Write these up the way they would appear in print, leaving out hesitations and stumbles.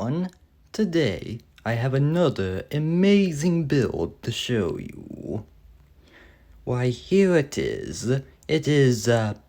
everyone, today I have another amazing build to show you. Why, here it is. It is a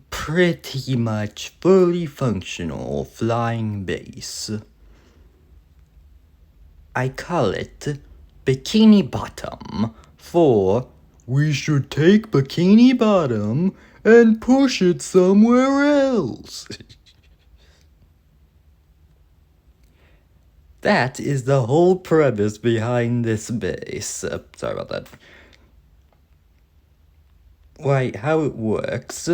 pretty much fully functional flying base. I call it Bikini Bottom for we should take Bikini Bottom and push it somewhere else. That is the whole premise behind this base. Sorry about that. Why, how it works,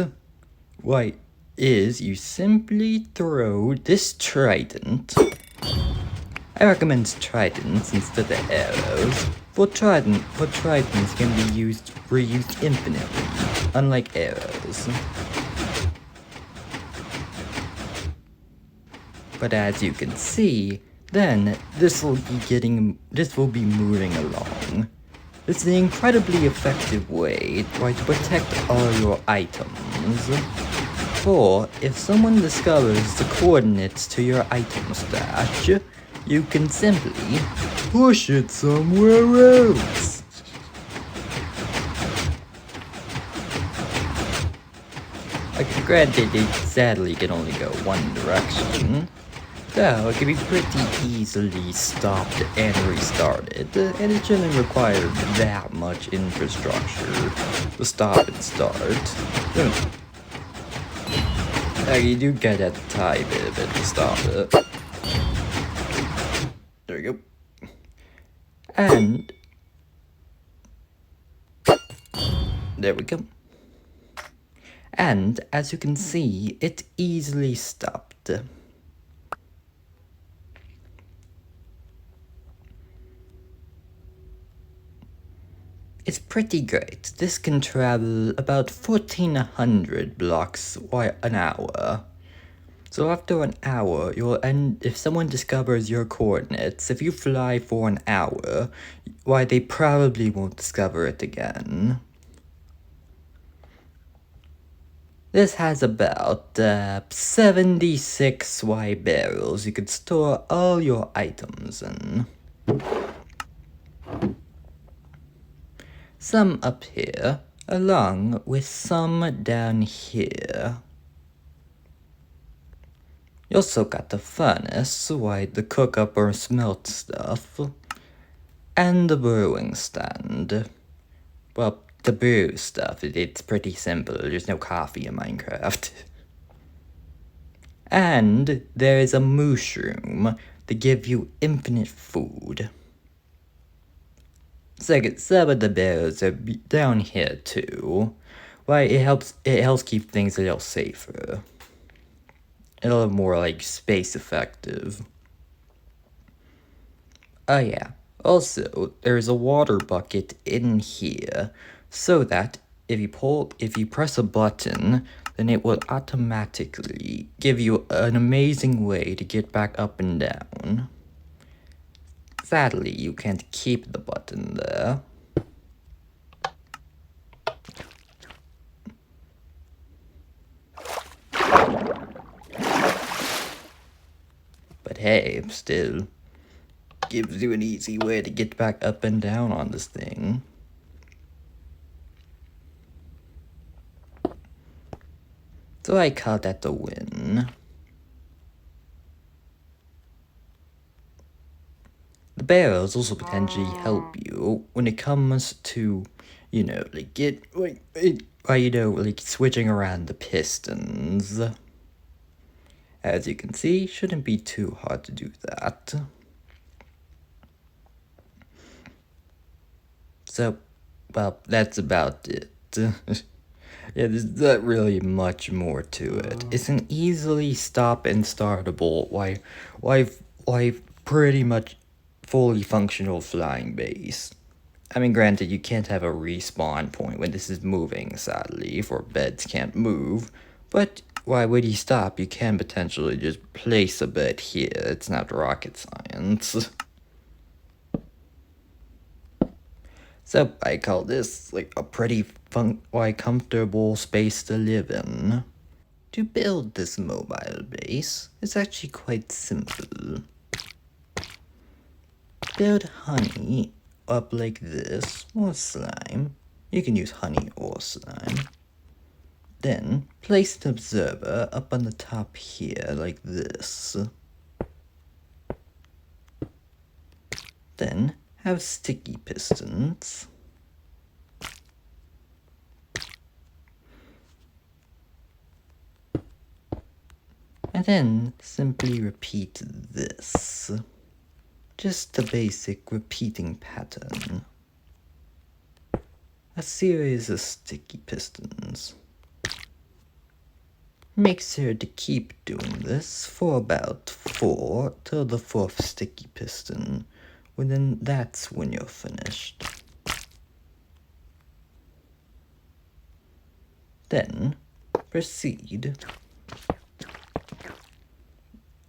is you simply throw this trident. I recommend tridents instead of arrows. For tridents can be reused infinitely, unlike arrows. But as you can see, then this will be moving along. It's an incredibly effective way to protect all your items. For if someone discovers the coordinates to your item stash, you can simply push it somewhere else. Granted, it sadly can only go one direction. So, it can be pretty easily stopped and restarted, and it shouldn't require that much infrastructure to stop and start. You do get a tiny bit of it to stop it. There we go. And there we go. And as you can see, it easily stopped. It's pretty great. This can travel about 1400 blocks an hour. So after an hour, if someone discovers your coordinates, if you fly for an hour, they probably won't discover it again. This has about 76 barrels you could store all your items in. Some up here, along with some down here. You also got the furnace, the cook up or smelt stuff, and the brewing stand. Well, the brew stuff, it's pretty simple, there's no coffee in Minecraft. And there is a mushroom to give you infinite food. Some of the barrels are down here too. It helps keep things a little safer. A little more space effective. Oh yeah. Also, there's a water bucket in here, so that if you press a button, then it will automatically give you an amazing way to get back up and down. Sadly, you can't keep the button there. But hey, still gives you an easy way to get back up and down on this thing. So I call that a win. The barrels also potentially help you when it comes to, switching around the pistons. As you can see, shouldn't be too hard to do that. So, well, that's about it. Yeah, there's not really much more to it. It's an easily stop and startable, pretty much fully functional flying base. I mean, granted, you can't have a respawn point when this is moving, sadly, for beds can't move, but why would you stop? You can potentially just place a bed here. It's not rocket science. So I call this a pretty comfortable space to live in. To build this mobile base is actually quite simple. build honey up like this, or slime. You can use honey or slime. Then place an observer up on the top here like this. Then have sticky pistons. And then simply repeat this. Just the basic repeating pattern. A series of sticky pistons. Make sure to keep doing this for about 4 till the 4th sticky piston. Well, then that's when you're finished. Then proceed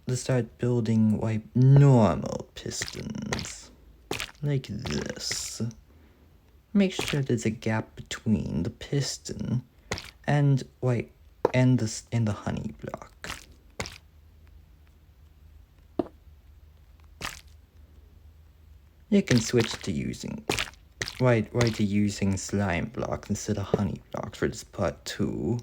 to start building normal pistons, like this. Make sure there's a gap between the piston and the honey block. You can switch to using slime blocks instead of honey blocks for this part too.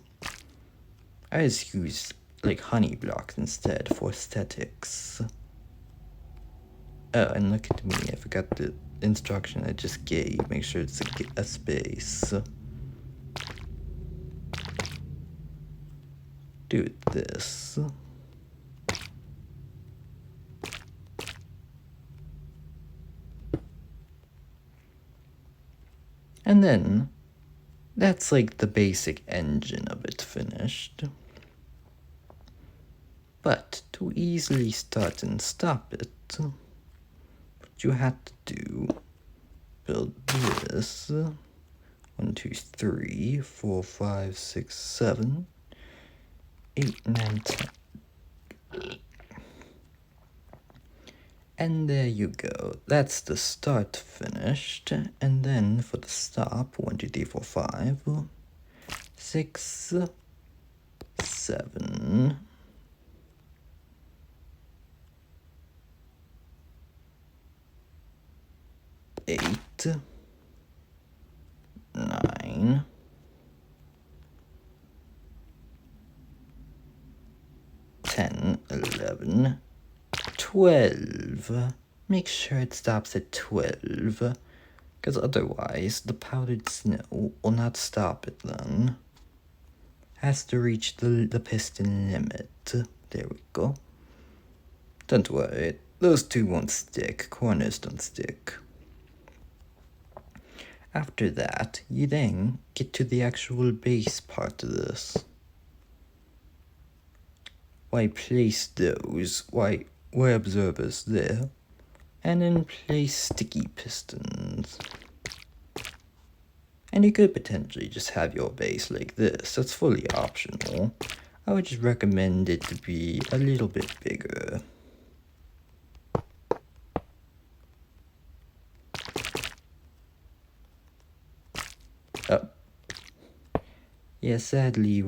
I just use honey blocks instead for aesthetics. Oh, and look at me, I forgot the instruction I just gave. Make sure it's a space. Do this. And then, that's the basic engine of it finished. But to easily start and stop it, what you have to do, build this. 1, 2, 3, 4, 5, 6, 7, 8, 9, 10. And there you go. That's the start finished. And then for the stop, 1, 2, 3, 4, 5, 6, 7, 8, 9, 10, 11, 12. Make sure it stops at 12, because otherwise the powdered snow will not stop it then. Has to reach the piston limit. There we go. Don't worry, those two won't stick. Corners don't stick. After that, you then get to the actual base part of this. Place those wire observers there, and then place sticky pistons. And you could potentially just have your base like this. That's fully optional. I would just recommend it to be a little bit bigger. Yeah, sadly,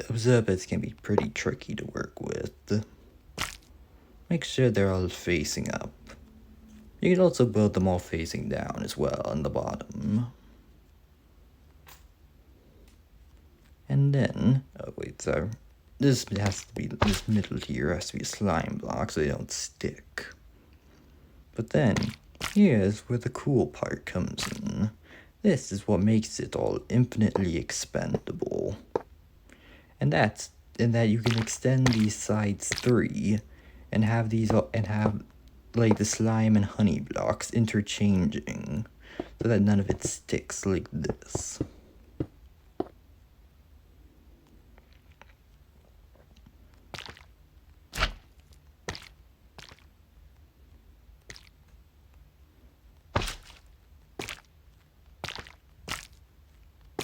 observers can be pretty tricky to work with. Make sure they're all facing up. You can also build them all facing down as well on the bottom. And then, this middle here has to be a slime block so they don't stick. But then, here's where the cool part comes in. This is what makes it all infinitely expandable. And that you can extend these sides 3 and have the slime and honey blocks interchanging so that none of it sticks like this.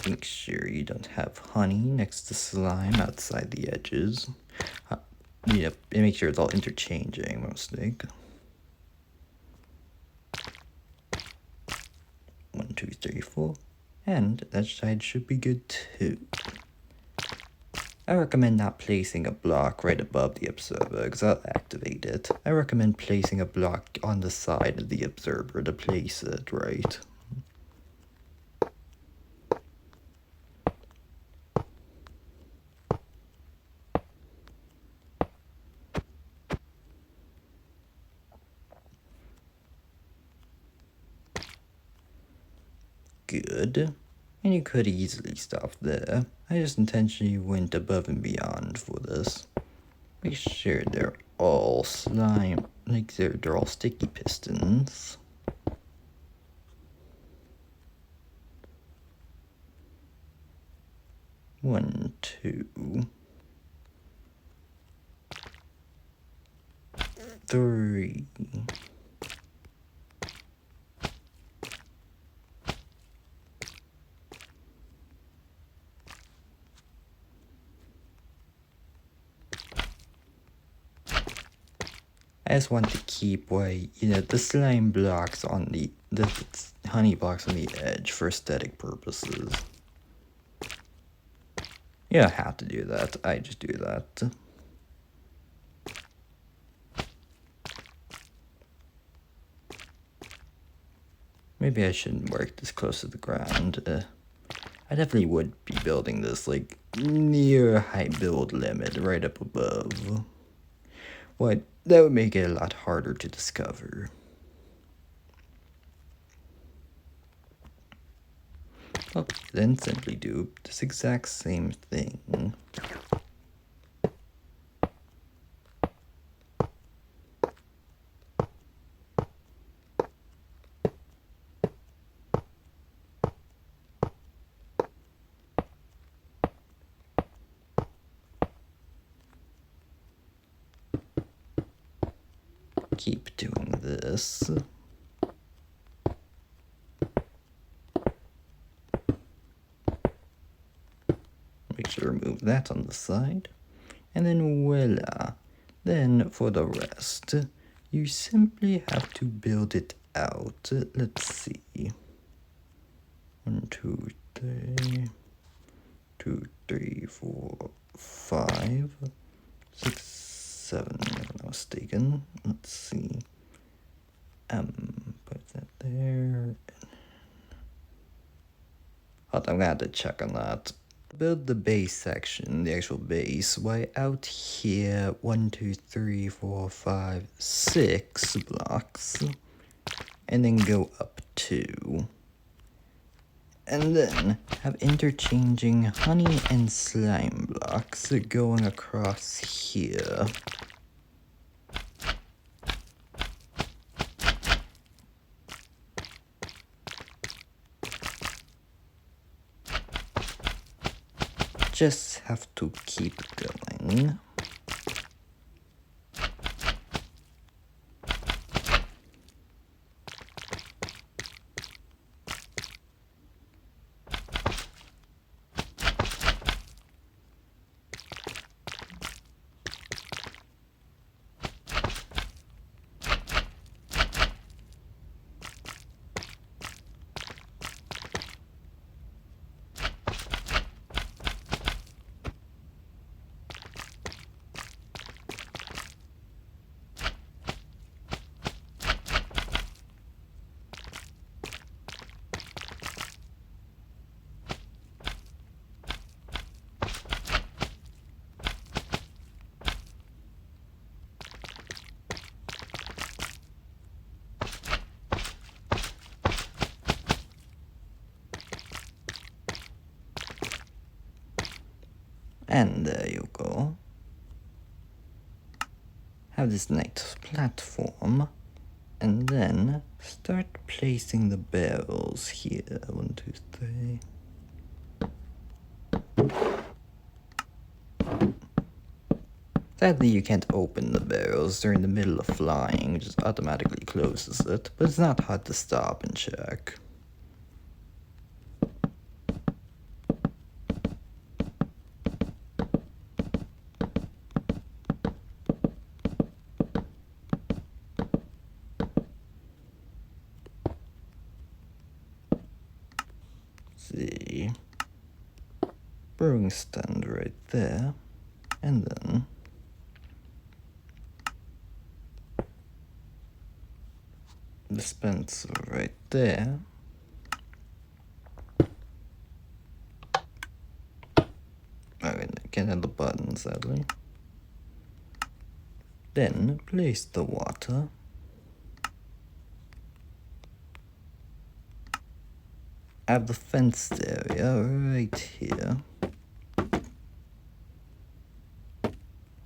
Make sure you don't have honey next to slime outside the edges. And make sure it's all interchanging, mistake. 1, 2, 3, 4. And that side should be good too. I recommend not placing a block right above the observer because I'll activate it. I recommend placing a block on the side of the observer to place it right. Good. And you could easily stop there. I just intentionally went above and beyond for this. Make sure they're all slime, like they're all sticky pistons. One, two, three. I just want to keep the slime blocks on the honey blocks on the edge for aesthetic purposes. You don't have to do that, I just do that. Maybe I shouldn't work this close to the ground. I definitely would be building this like near height build limit right up above. What? That would make it a lot harder to discover. Okay, then simply do this exact same thing. Keep doing this. Make sure to remove that on the side. And then voila. Then for the rest, you simply have to build it out. Let's see. 1, 2, 3. 2, 3, 4, 5, 6, 7, if I'm not mistaken. Let's see. Put that there. Hold on, I'm gonna have to check on that. Build the base section, the actual base, why out here 1, 2, 3, 4, 5, 6 blocks, and then go up 2. And then have interchanging honey and slime blocks going across here. Just have to keep going. And there you go. Have this nice platform, and then start placing the barrels here. 1, 2, 3. Sadly, you can't open the barrels during the middle of flying, it just automatically closes it, but it's not hard to stop and check. See. brewing stand right there, and then dispenser right there. Alright, I can't have the button, sadly. Then place the water. Have the fenced area right here.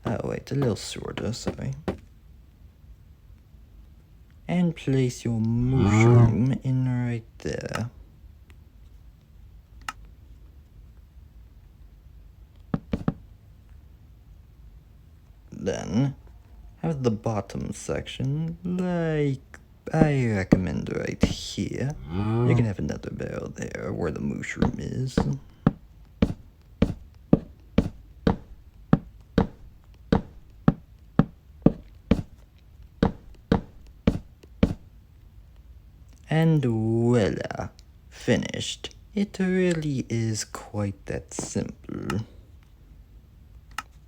Oh wait, a little shorter, sorry. And place your mushroom in right there. Then have the bottom section like I recommend right here. You can have another barrel there where the mushroom is. And voila, finished. It really is quite that simple.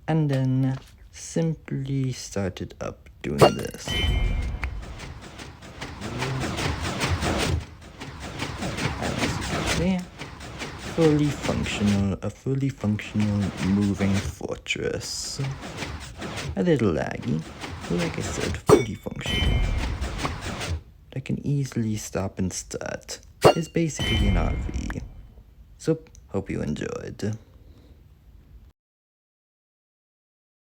And then simply start it up doing this. And as you can see, a fully functional moving fortress. A little laggy, but like I said, fully functional. That can easily stop and start. It's basically an RV. So, hope you enjoyed.